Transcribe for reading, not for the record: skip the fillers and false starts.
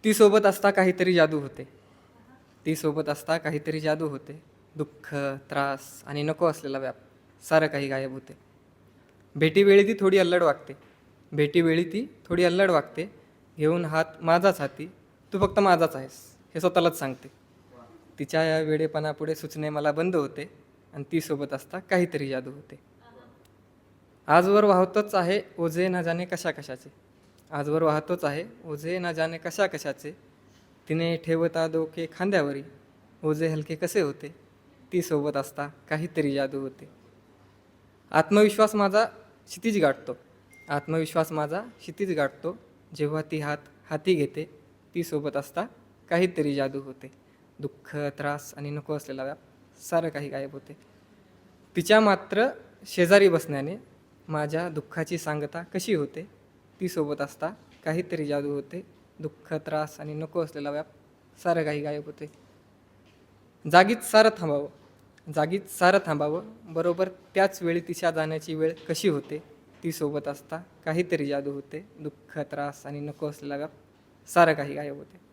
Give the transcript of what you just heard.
ती सोबत असता काहीतरी जादू होते. ती सोबत असता काहीतरी जादू होते. दुःख, त्रास आणि नको असलेला व्याप सारं काही गायब होते. भेटीवेळी ती थोडी अल्लड वागते. भेटीवेळी ती थोडी अल्लड वागते. घेऊन हात माझाच हाती, तू फक्त माझाच आहेस हे स्वतःलाच सांगते. तिच्या या वेडेपणापुढे सुचणे मला बंद होते आणि ती सोबत असता काहीतरी जादू होते. आजवर वाहतच आहे ओझे न जाणे कशा कशाचे. आजवर वाहतोच आहे ओझे न जाणे कशा कशाचे. तिने ठेवता डोके खांद्यावरी, ओझे हलके कसे होते. ती सोबत असता काहीतरी जादू होते. आत्मविश्वास माझा क्षितिज गाठतो. आत्मविश्वास माझा क्षितिज गाठतो. जेव्हा ती हाती घेते, ती सोबत असता काहीतरी जादू होते. दुःख, त्रास आणि नको असलेला व्याप सारं काही गायब होते. तिच्या मात्र शेजारी बसण्याने माझ्या दुःखाची सांगता कशी होते. ती सोबत असता काहीतरी जादू होते. दुःख, त्रास आणि नको असलेला व्याप सारं काही गायब होते. जागीच सारं थांबावं, जागीच सारं थांबावं. बरोबर त्याच वेळी तिच्या जाण्याची वेळ कशी होते. ती सोबत असता काहीतरी जादू होते. दुःख, त्रास आणि नको असलेला व्याप सारं काही गायब होते.